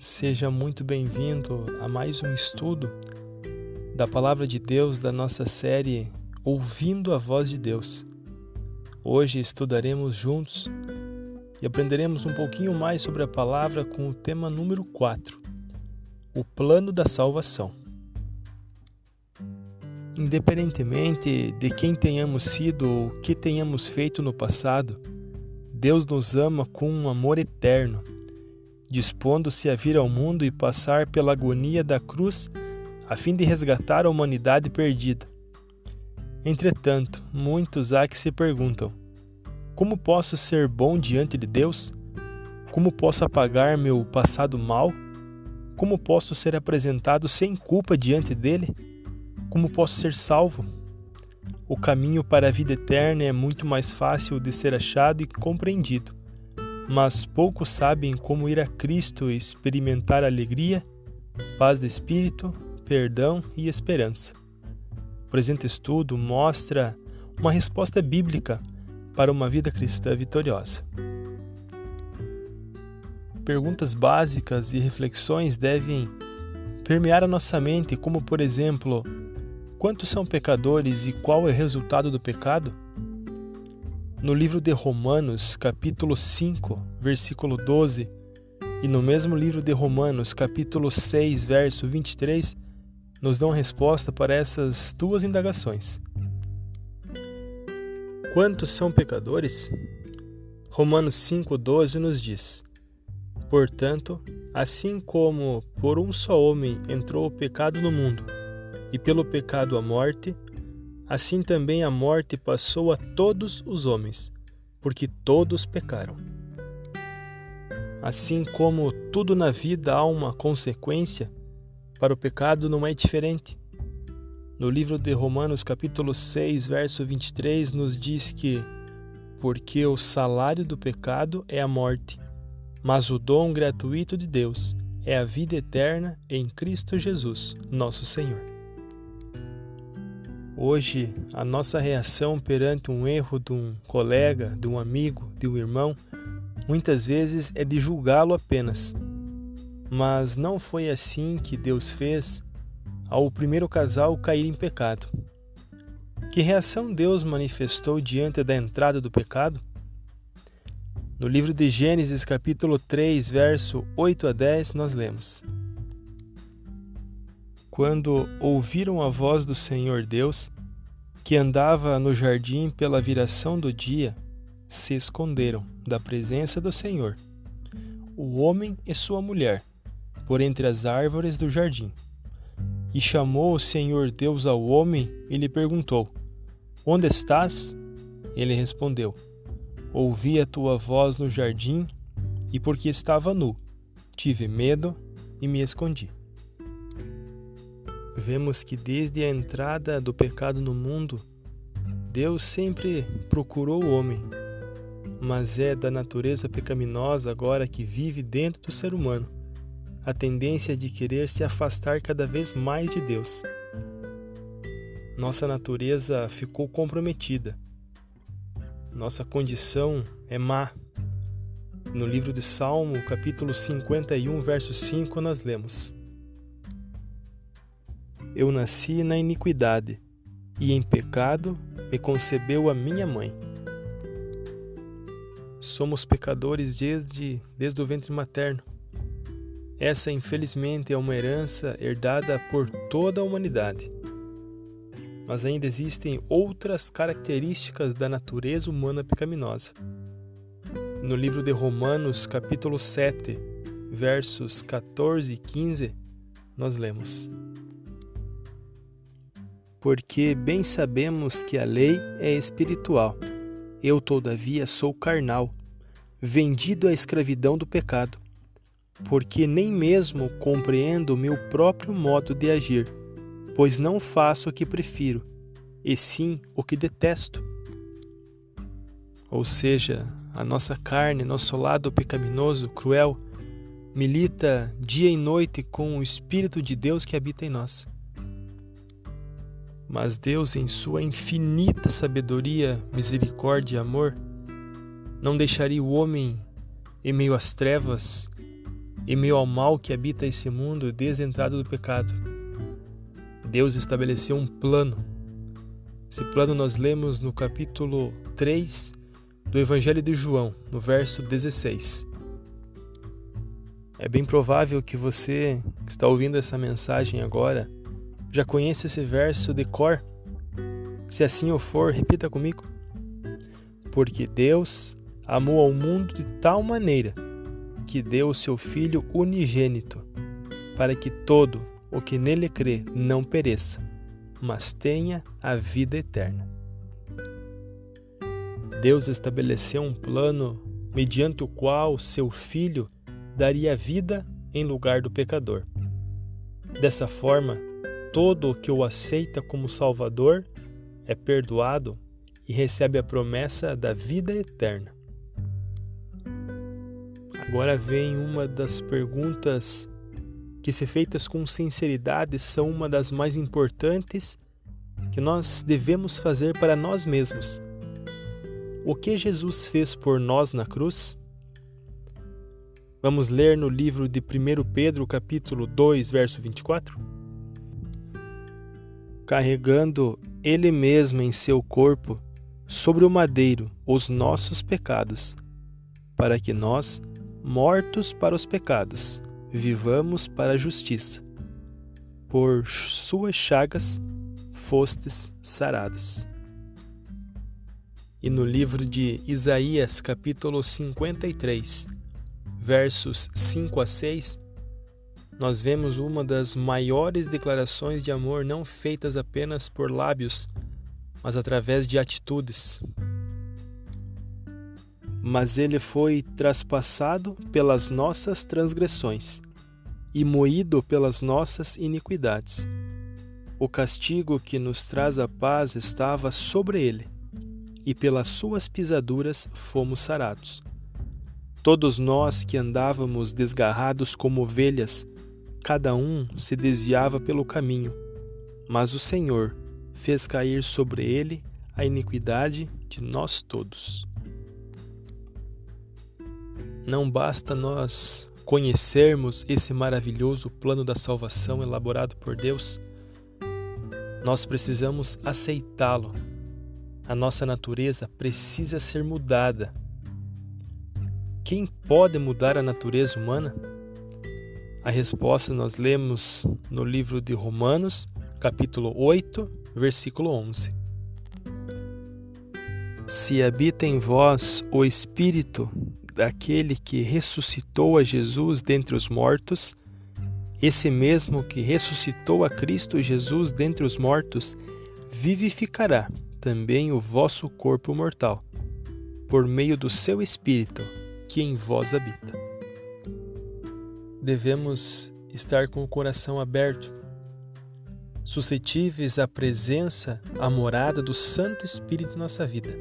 Seja muito bem-vindo a mais um estudo da Palavra de Deus da nossa série Ouvindo a Voz de Deus. Hoje estudaremos juntos e aprenderemos um pouquinho mais sobre a palavra com o tema número 4, o plano da salvação. Independentemente de quem tenhamos sido ou o que tenhamos feito no passado, Deus nos ama com um amor eterno, dispondo-se a vir ao mundo e passar pela agonia da cruz a fim de resgatar a humanidade perdida. Entretanto, muitos há que se perguntam: como posso ser bom diante de Deus? Como posso apagar meu passado mal? Como posso ser apresentado sem culpa diante dele? Como posso ser salvo? O caminho para a vida eterna é muito mais fácil de ser achado e compreendido, mas poucos sabem como ir a Cristo e experimentar alegria, paz de espírito, perdão e esperança. O presente estudo mostra uma resposta bíblica para uma vida cristã vitoriosa. Perguntas básicas e reflexões devem permear a nossa mente, como por exemplo: quantos são pecadores e qual é o resultado do pecado? No livro de Romanos, capítulo 5, versículo 12, e no mesmo livro de Romanos, capítulo 6, verso 23, nos dão resposta para essas duas indagações. Quantos são pecadores? Romanos 5,12 nos diz: portanto, assim como por um só homem entrou o pecado no mundo, e pelo pecado a morte, assim também a morte passou a todos os homens, porque todos pecaram. Assim como tudo na vida há uma consequência, para o pecado não é diferente. No livro de Romanos, capítulo 6, verso 23, nos diz que: porque o salário do pecado é a morte, mas o dom gratuito de Deus é a vida eterna em Cristo Jesus, nosso Senhor. Hoje, a nossa reação perante um erro de um colega, de um amigo, de um irmão, muitas vezes é de julgá-lo apenas. Mas não foi assim que Deus fez ao primeiro casal cair em pecado. Que reação Deus manifestou diante da entrada do pecado? No livro de Gênesis, capítulo 3, verso 8 a 10, nós lemos: quando ouviram a voz do Senhor Deus, que andava no jardim pela viração do dia, se esconderam da presença do Senhor, o homem e sua mulher, por entre as árvores do jardim. E chamou o Senhor Deus ao homem e lhe perguntou: onde estás? Ele respondeu: ouvi a tua voz no jardim, e porque estava nu, tive medo e me escondi. Vemos que desde a entrada do pecado no mundo, Deus sempre procurou o homem, mas é da natureza pecaminosa agora que vive dentro do ser humano a tendência de querer se afastar cada vez mais de Deus. Nossa natureza ficou comprometida. Nossa condição é má. No livro de Salmo, capítulo 51, verso 5, nós lemos: eu nasci na iniquidade, e em pecado me concebeu a minha mãe. Somos pecadores desde o ventre materno. Essa, infelizmente, é uma herança herdada por toda a humanidade. Mas ainda existem outras características da natureza humana pecaminosa. No livro de Romanos, capítulo 7, versos 14 e 15, nós lemos: porque bem sabemos que a lei é espiritual, eu todavia sou carnal, vendido à escravidão do pecado, porque nem mesmo compreendo o meu próprio modo de agir, pois não faço o que prefiro, e sim o que detesto. Ou seja, a nossa carne, nosso lado pecaminoso, cruel, milita dia e noite com o Espírito de Deus que habita em nós. Mas Deus, em sua infinita sabedoria, misericórdia e amor, não deixaria o homem em meio às trevas em meio ao mal que habita esse mundo desde a entrada do pecado. Deus estabeleceu um plano. Esse plano nós lemos no capítulo 3 do Evangelho de João, no verso 16. É bem provável que você que está ouvindo essa mensagem agora já conheça esse verso de cor. Se assim o for, repita comigo. Porque Deus amou ao mundo de tal maneira que deu o seu Filho unigênito, para que todo o que nele crê não pereça, mas tenha a vida eterna. Deus estabeleceu um plano mediante o qual seu Filho daria vida em lugar do pecador. Dessa forma, todo o que o aceita como Salvador é perdoado e recebe a promessa da vida eterna. Agora vem uma das perguntas que, se feitas com sinceridade, são uma das mais importantes que nós devemos fazer para nós mesmos. O que Jesus fez por nós na cruz? Vamos ler no livro de 1 Pedro, capítulo 2, verso 24. Carregando Ele mesmo em seu corpo, sobre o madeiro, os nossos pecados, para que nós, mortos para os pecados, vivamos para a justiça. Por suas chagas fostes sarados. E no livro de Isaías, capítulo 53, versos 5 a 6, nós vemos uma das maiores declarações de amor não feitas apenas por lábios, mas através de atitudes. Mas ele foi traspassado pelas nossas transgressões e moído pelas nossas iniquidades. O castigo que nos traz a paz estava sobre ele, e pelas suas pisaduras fomos sarados. Todos nós que andávamos desgarrados como ovelhas, cada um se desviava pelo caminho, mas o Senhor fez cair sobre ele a iniquidade de nós todos. Não basta nós conhecermos esse maravilhoso plano da salvação elaborado por Deus, nós precisamos aceitá-lo. A nossa natureza precisa ser mudada. Quem pode mudar a natureza humana? A resposta nós lemos no livro de Romanos, capítulo 8, versículo 11. Se habita em vós o Espírito daquele que ressuscitou a Jesus dentre os mortos, esse mesmo que ressuscitou a Cristo Jesus dentre os mortos, vivificará também o vosso corpo mortal, por meio do seu Espírito que em vós habita. Devemos estar com o coração aberto, suscetíveis à presença, à morada do Santo Espírito em nossa vida.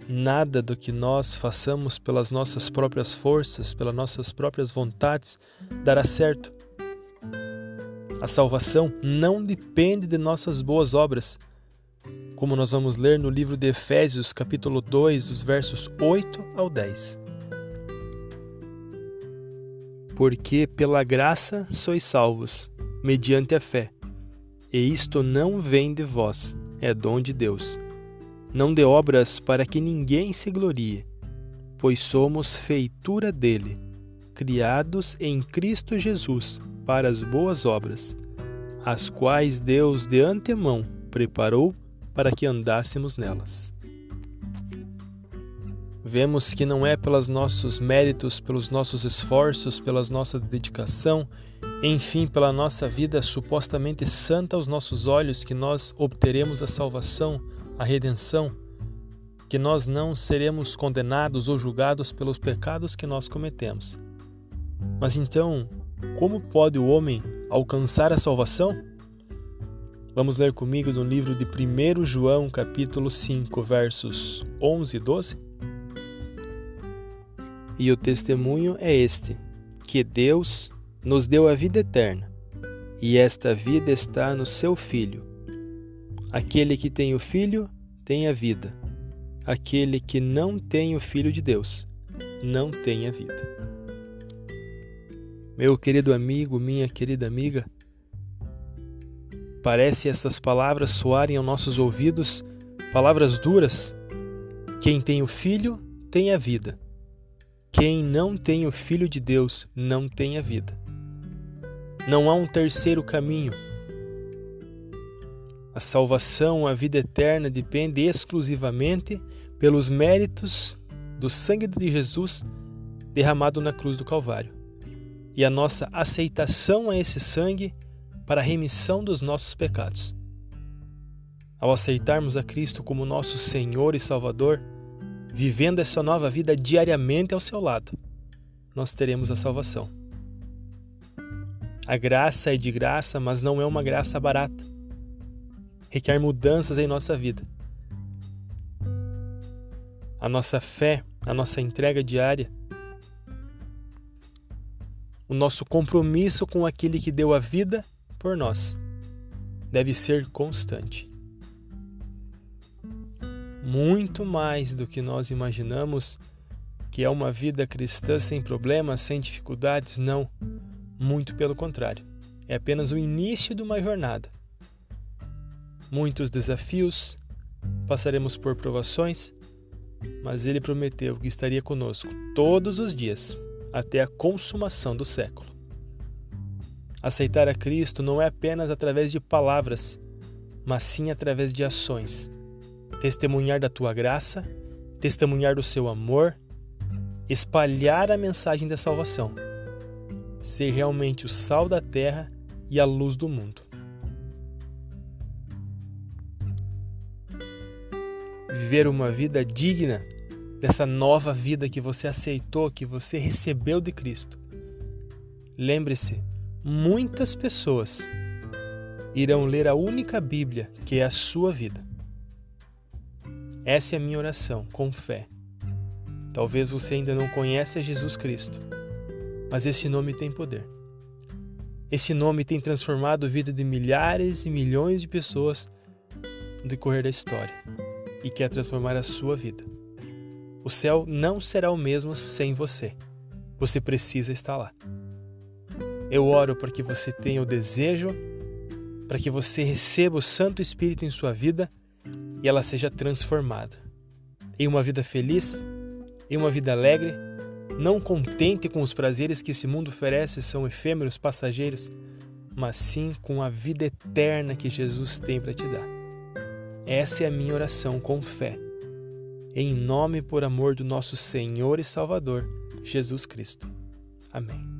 Nada do que nós façamos pelas nossas próprias forças, pelas nossas próprias vontades, dará certo. A salvação não depende de nossas boas obras, como nós vamos ler no livro de Efésios, capítulo 2, dos versos 8 ao 10. Porque pela graça sois salvos, mediante a fé. E isto não vem de vós, é dom de Deus. Não de obras para que ninguém se glorie, pois somos feitura dele, criados em Cristo Jesus para as boas obras, as quais Deus de antemão preparou para que andássemos nelas. Vemos que não é pelos nossos méritos, pelos nossos esforços, pela nossa dedicação, enfim, pela nossa vida supostamente santa aos nossos olhos que nós obteremos a salvação, a redenção, que nós não seremos condenados ou julgados pelos pecados que nós cometemos. Mas então, como pode o homem alcançar a salvação? Vamos ler comigo no livro de 1 João, capítulo 5, versos 11 e 12. E o testemunho é este, que Deus nos deu a vida eterna, e esta vida está no seu Filho. Aquele que tem o Filho tem a vida. Aquele que não tem o Filho de Deus não tem a vida. Meu querido amigo, minha querida amiga, parece essas palavras soarem aos nossos ouvidos, palavras duras. Quem tem o Filho tem a vida. Quem não tem o Filho de Deus não tem a vida. Não há um terceiro caminho. A salvação, a vida eterna depende exclusivamente pelos méritos do sangue de Jesus derramado na cruz do Calvário e a nossa aceitação a esse sangue para a remissão dos nossos pecados. Ao aceitarmos a Cristo como nosso Senhor e Salvador, vivendo essa nova vida diariamente ao seu lado, nós teremos a salvação. A graça é de graça, mas não é uma graça barata. Requer mudanças em nossa vida. A nossa fé, a nossa entrega diária, o nosso compromisso com aquele que deu a vida por nós deve ser constante. Muito mais do que nós imaginamos que é uma vida cristã sem problemas, sem dificuldades, não. Muito pelo contrário. É apenas o início de uma jornada. Muitos desafios, passaremos por provações, mas Ele prometeu que estaria conosco todos os dias, até a consumação do século. Aceitar a Cristo não é apenas através de palavras, mas sim através de ações. Testemunhar da tua graça, testemunhar do seu amor, espalhar a mensagem da salvação, ser realmente o sal da terra e a luz do mundo. Viver uma vida digna dessa nova vida que você aceitou, que você recebeu de Cristo. Lembre-se, muitas pessoas irão ler a única Bíblia que é a sua vida. Essa é a minha oração, com fé. Talvez você ainda não conheça Jesus Cristo, mas esse nome tem poder. Esse nome tem transformado a vida de milhares e milhões de pessoas no decorrer da história e quer transformar a sua vida. O céu não será o mesmo sem você. Você precisa estar lá. Eu oro para que você tenha o desejo, para que você receba o Santo Espírito em sua vida e ela seja transformada em uma vida feliz, em uma vida alegre, não contente com os prazeres que esse mundo oferece, são efêmeros, passageiros, mas sim com a vida eterna que Jesus tem para te dar. Essa é a minha oração com fé, em nome e por amor do nosso Senhor e Salvador, Jesus Cristo. Amém.